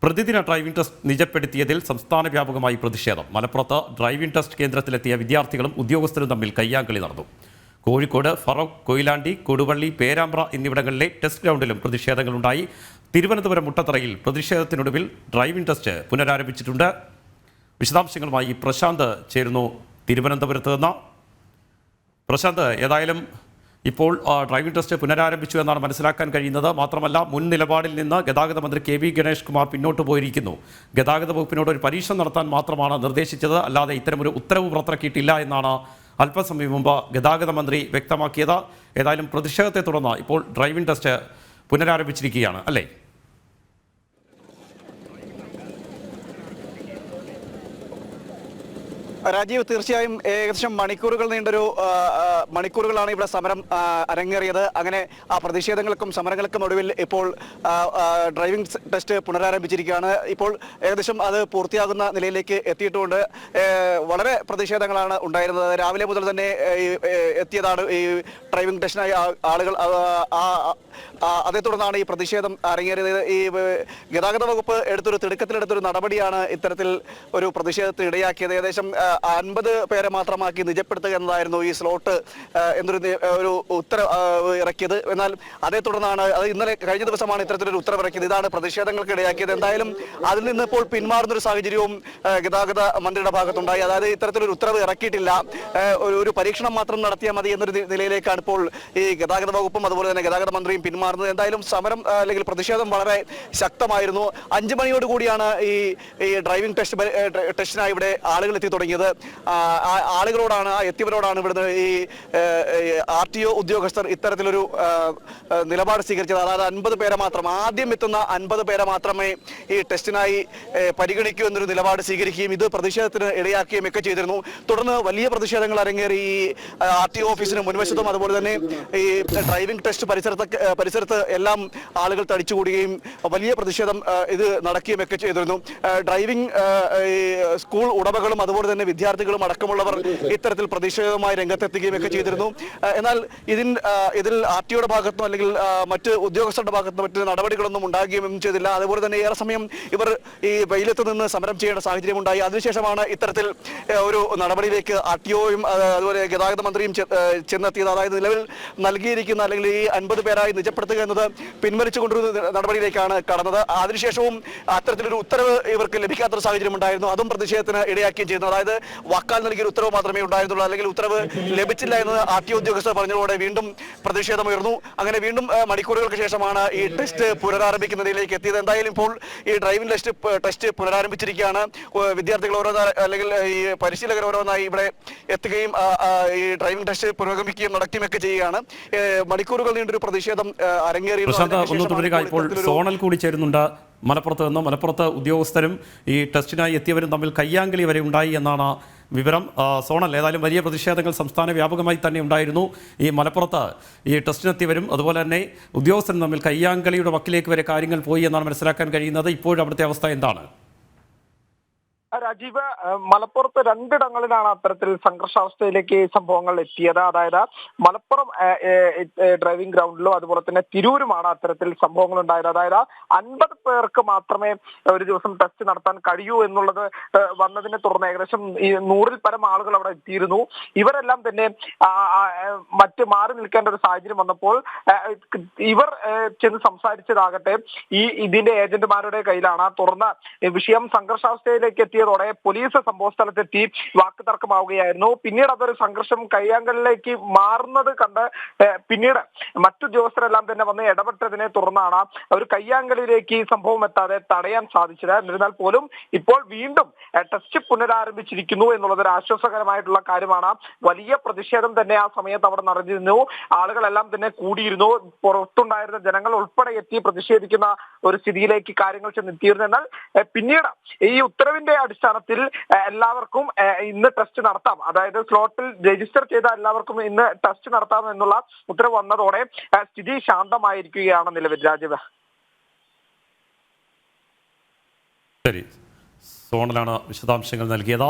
പ്രതിദിന driving test നിജപ്പെടുത്തിയതിൽ സംസ്ഥാന വ്യാപകമായി പ്രതിഷേധം. മലപ്പുറത്ത് ഡ്രൈവിംഗ് ടെസ്റ്റ് കേന്ദ്രത്തിലെത്തിയ വിദ്യാർത്ഥികളും ഉദ്യോഗസ്ഥരും തമ്മിൽ കയ്യാങ്കളി നടന്നു. കോഴിക്കോട്, ഫറോക്ക്, കൊയിലാണ്ടി, കൊടുവള്ളി, പേരാമ്പ്ര എന്നിവിടങ്ങളിലെ ടെസ്റ്റ് ഗ്രൗണ്ടിലും പ്രതിഷേധങ്ങളുണ്ടായി. തിരുവനന്തപുരം മുട്ടത്തറയിൽ പ്രതിഷേധത്തിനൊടുവിൽ ഡ്രൈവിംഗ് ടെസ്റ്റ് പുനരാരംഭിച്ചിട്ടുണ്ട്. വിശദാംശങ്ങളുമായി പ്രശാന്ത് ചേരുന്നു തിരുവനന്തപുരത്ത് നിന്ന്. പ്രശാന്ത്, ഏതായാലും ഇപ്പോൾ ഡ്രൈവിംഗ് ടെസ്റ്റ് പുനരാരംഭിച്ചു എന്നാണ് മനസ്സിലാക്കാൻ കഴിയുന്നത്. മാത്രമല്ല, മുൻ നിലപാടിൽ നിന്ന് ഗതാഗത മന്ത്രി കെ വി ഗണേഷ് കുമാർ പിന്നോട്ട് പോയിരിക്കുന്നു. ഗതാഗത വകുപ്പിനോട് ഒരു പരീക്ഷ നടത്താൻ മാത്രമാണ് നിർദ്ദേശിച്ചത്, അല്ലാതെ ഇത്തരമൊരു ഉത്തരവ് പുറത്തിറക്കിയിട്ടില്ല എന്നാണ് അല്പസമയം മുമ്പ് ഗതാഗത മന്ത്രി വ്യക്തമാക്കിയത്. ഏതായാലും പ്രതിഷേധത്തെ തുടർന്ന് ഇപ്പോൾ ഡ്രൈവിംഗ് ടെസ്റ്റ് പുനരാരംഭിച്ചിരിക്കുകയാണ് അല്ലേ? രാജീവ്, തീർച്ചയായും ഏകദേശം മണിക്കൂറുകൾ നീണ്ടൊരു മണിക്കൂറുകളാണ് ഇവിടെ സമരം അരങ്ങേറിയത്. അങ്ങനെ ആ പ്രതിഷേധങ്ങൾക്കും സമരങ്ങൾക്കും ഒടുവിൽ ഇപ്പോൾ ഡ്രൈവിംഗ് ടെസ്റ്റ് പുനരാരംഭിച്ചിരിക്കുകയാണ്. ഇപ്പോൾ ഏകദേശം അത് പൂർത്തിയാകുന്ന നിലയിലേക്ക് എത്തിയിട്ടുമുണ്ട്. വളരെ പ്രതിഷേധങ്ങളാണ് ഉണ്ടായിരുന്നത്. രാവിലെ മുതൽ തന്നെ എത്തിയതാണ് ഈ ഡ്രൈവിംഗ് ടെസ്റ്റിനായി ആളുകൾ. അതേ തുടർന്നാണ് ഈ പ്രതിഷേധം അരങ്ങേറിയത്. ഈ ഗതാഗത വകുപ്പ് തിടുക്കത്തിലെടുത്തൊരു നടപടിയാണ് ഇത്തരത്തിൽ ഒരു പ്രതിഷേധത്തിന് ഇടയാക്കിയത്. ഏകദേശം 50 പേരെ മാത്രമാക്കി നിജപ്പെടുത്തുക എന്നതായിരുന്നു ഈ സ്ലോട്ട് എന്നൊരു ഉത്തരവ് ഇറക്കിയത്. എന്നാൽ അതേ തുടർന്നാണ് ഇന്നലെ കഴിഞ്ഞ ദിവസമാണ് ഇത്തരത്തിലൊരു ഉത്തരവ് ഇറക്കിയത്. ഇതാണ് പ്രതിഷേധങ്ങൾക്ക് ഇടയാക്കിയത്. എന്തായാലും അതിൽ നിന്ന് ഇപ്പോൾ പിന്മാറുന്നൊരു സാഹചര്യവും ഗതാഗത മന്ത്രിയുടെ ഭാഗത്തുണ്ടായി. അതായത് ഇത്തരത്തിലൊരു ഉത്തരവ് ഇറക്കിയിട്ടില്ല, ഒരു പരീക്ഷണം മാത്രം നടത്തിയാൽ മതി എന്നൊരു നിലയിലേക്കാണ് ഇപ്പോൾ ഈ ഗതാഗത വകുപ്പും അതുപോലെ തന്നെ ഗതാഗത മന്ത്രിയും പിന്മാറുന്നത്. എന്തായാലും സമരം അല്ലെങ്കിൽ പ്രതിഷേധം വളരെ ശക്തമായിരുന്നു. 5 മണിയോടുകൂടിയാണ് ഈ ഡ്രൈവിംഗ് ടെസ്റ്റിനായി ഇവിടെ ആളുകൾ എത്തി തുടങ്ങിയത്. ആളുകളോടാണ്, എത്തിയവരോടാണ് ഇവിടുന്ന് ഈ RTO ഉദ്യോഗസ്ഥർ ഇത്തരത്തിലൊരു നിലപാട് സ്വീകരിച്ചത്. അതായത് 50 പേരെ മാത്രം, ആദ്യം എത്തുന്ന 50 പേരെ മാത്രമേ ഈ ടെസ്റ്റിനായി പരിഗണിക്കൂ എന്നൊരു നിലപാട് സ്വീകരിക്കുകയും ഇത് പ്രതിഷേധത്തിന് ഇടയാക്കുകയും ഒക്കെ ചെയ്തിരുന്നു. തുടർന്ന് വലിയ പ്രതിഷേധങ്ങൾ അരങ്ങേറി. ഈ RTO ഓഫീസിന് മുൻവശത്തും അതുപോലെ തന്നെ ഈ ഡ്രൈവിംഗ് ടെസ്റ്റ് പരിസരത്ത് എല്ലാം ആളുകൾ തടിച്ചുകൂടുകയും വലിയ പ്രതിഷേധം ഇത് നടക്കുകയും ഒക്കെ ചെയ്തിരുന്നു. ഡ്രൈവിംഗ് സ്കൂൾ ഉടമകളും അതുപോലെ തന്നെ വിദ്യാർത്ഥികളും അടക്കമുള്ളവർ ഇത്തരത്തിൽ പ്രതിഷേധവുമായി രംഗത്തെത്തുകയും ഒക്കെ ചെയ്തിരുന്നു. എന്നാൽ ഇതിൽ RTOയുടെ ഭാഗത്തുനിന്നോ അല്ലെങ്കിൽ മറ്റ് ഉദ്യോഗസ്ഥരുടെ ഭാഗത്തുനിന്നോ മറ്റ് നടപടികളൊന്നും ഉണ്ടാകുകയും ചെയ്തില്ല. അതുപോലെ തന്നെ ഏറെ സമയം ഇവർ ഈ വെയിലത്ത് നിന്ന് സമരം ചെയ്യേണ്ട സാഹചര്യം ഉണ്ടായി. അതിനുശേഷമാണ് ഇത്തരത്തിൽ ഒരു നടപടിയിലേക്ക് RTOയും അതുപോലെ ഗതാഗത മന്ത്രിയും ചെന്നെത്തിയത്. അതായത് നിലവിൽ നൽകിയിരിക്കുന്ന അല്ലെങ്കിൽ ഈ 50 പേരായി നിജപ്പെടുത്തുക എന്നത് പിൻവലിച്ചുകൊണ്ടൊരു നടപടിയിലേക്കാണ് കടന്നത്. അതിനുശേഷവും അത്തരത്തിലൊരു ഉത്തരവ് ഇവർക്ക് ലഭിക്കാത്തൊരു സാഹചര്യം ഉണ്ടായിരുന്നു. അതും പ്രതിഷേധത്തിന് ഇടയാക്കുകയും ചെയ്യുന്നു. അതായത് വാക്കാൽ നൽകിയൊരു ഉത്തരവ് മാത്രമേ ഉണ്ടായിരുന്നുള്ളൂ, അല്ലെങ്കിൽ ഉത്തരവ് ലഭിച്ചില്ല എന്ന് RTO ഉദ്യോഗസ്ഥർ പറഞ്ഞതോടെ വീണ്ടും പ്രതിഷേധമുയർന്നു. അങ്ങനെ വീണ്ടും മണിക്കൂറുകൾക്ക് ശേഷമാണ് ഈ ടെസ്റ്റ് പുനരാരംഭിക്കുന്നതിലേക്ക് എത്തിയത്. എന്തായാലും ഇപ്പോൾ ഈ ഡ്രൈവിംഗ് ടെസ്റ്റ് പുനരാരംഭിച്ചിരിക്കുകയാണ്. വിദ്യാർത്ഥികൾ അല്ലെങ്കിൽ ഈ പരിശീലകർ ഓരോന്നായി ഇവിടെ എത്തുകയും ഈ ഡ്രൈവിംഗ് ടെസ്റ്റ് പുരോഗമിക്കുകയും നടക്കുകയൊക്കെ ചെയ്യുകയാണ്. മണിക്കൂറുകൾ നീണ്ടൊരു പ്രതിഷേധം അരങ്ങേറി. ഇപ്പോൾ സോണൽ കൂടി ചേരുന്നുണ്ട് മലപ്പുറത്ത് നിന്ന്. മലപ്പുറത്ത് ഉദ്യോഗസ്ഥരും ഈ ടെസ്റ്റിനായി എത്തിയവരും തമ്മിൽ കയ്യാങ്കളി വരെ ഉണ്ടായി എന്നാണ് വിവരം. സോണൽ, ഏതായാലും വലിയ പ്രതിഷേധങ്ങൾ സംസ്ഥാന വ്യാപകമായി തന്നെ ഉണ്ടായിരുന്നു. ഈ മലപ്പുറത്ത് ഈ ടെസ്റ്റിനെത്തിയവരും അതുപോലെ തന്നെ ഉദ്യോഗസ്ഥരും തമ്മിൽ കയ്യാങ്കളിയുടെ വക്കിലേക്ക് വരെ കാര്യങ്ങൾ പോയി എന്നാണ് മനസ്സിലാക്കാൻ കഴിയുന്നത്. ഇപ്പോഴും അവിടുത്തെ അവസ്ഥ എന്താണ്? രാജീവ്, മലപ്പുറത്ത് 2 ഇടങ്ങളിലാണ് അത്തരത്തിൽ സംഘർഷാവസ്ഥയിലേക്ക് സംഭവങ്ങൾ എത്തിയത്. അതായത് മലപ്പുറം ഡ്രൈവിംഗ് ഗ്രൗണ്ടിലും അതുപോലെ തന്നെ തിരൂരുമാണ് അത്തരത്തിൽ സംഭവങ്ങൾ ഉണ്ടായത്. അതായത് 50 പേർക്ക് മാത്രമേ ഒരു ദിവസം ടെസ്റ്റ് നടത്താൻ കഴിയൂ എന്നുള്ളത് വന്നതിനെ തുടർന്ന് ഏകദേശം 100-ൽ പരം ആളുകൾ അവിടെ എത്തിയിരുന്നു. ഇവരെല്ലാം തന്നെ മറ്റ് മാറി നിൽക്കേണ്ട ഒരു സാഹചര്യം വന്നപ്പോൾ ഇവർ ചെന്ന് സംസാരിച്ചതാകട്ടെ ഇതിന്റെ ഏജന്റുമാരുടെ കയ്യിലാണ്. തുടർന്ന് വിഷയം സംഘർഷാവസ്ഥയിലേക്ക് എത്തിയതോടെ പോലീസ് സംഭവ സ്ഥലത്തെത്തി വാക്ക് തർക്കമാവുകയായിരുന്നു. പിന്നീട് അതൊരു സംഘർഷം കയ്യാങ്കലിലേക്ക് മാറുന്നത് കണ്ട് പിന്നീട് മറ്റുദ്യോഗസ്ഥരെല്ലാം തന്നെ വന്ന് ഇടപെട്ടതിനെ തുടർന്നാണ് ഒരു കയ്യാങ്കലിലേക്ക് ഈ സംഭവം എത്താതെ തടയാൻ സാധിച്ചത്. എന്നിരുന്നാൽ പോലും ഇപ്പോൾ വീണ്ടും ടെസ്റ്റ് പുനരാരംഭിച്ചിരിക്കുന്നു എന്നുള്ളത് ഒരു ആശ്വാസകരമായിട്ടുള്ള കാര്യമാണ്. വലിയ പ്രതിഷേധം തന്നെ ആ സമയത്ത് അവിടെ നടന്നിരുന്നു. ആളുകളെല്ലാം തന്നെ കൂടിയിരുന്നു. പുറത്തുണ്ടായിരുന്ന ജനങ്ങൾ ഉൾപ്പെടെ എത്തി പ്രതിഷേധിക്കുന്ന ഒരു സ്ഥിതിയിലേക്ക് കാര്യങ്ങൾ ചെന്നെത്തിയിരുന്നു. എന്നാൽ പിന്നീട് ഈ ഉത്തരവിന്റെ അടിസ്ഥാനത്തിൽ എല്ലാവർക്കും ഇന്ന് ടെസ്റ്റ് നടത്താം, അതായത് സ്ലോട്ടിൽ രജിസ്റ്റർ ചെയ്ത എല്ലാവർക്കും ഇന്ന് ടെസ്റ്റ് നടത്താം എന്നുള്ള ഉത്തരവ് വന്നതോടെ സ്ഥിതി ശാന്തമായിരിക്കുകയാണ് നിലവിൽ. രാജീവ്, ശരി, സോണലാണ് വിശദാംശങ്ങൾ നൽകിയത്.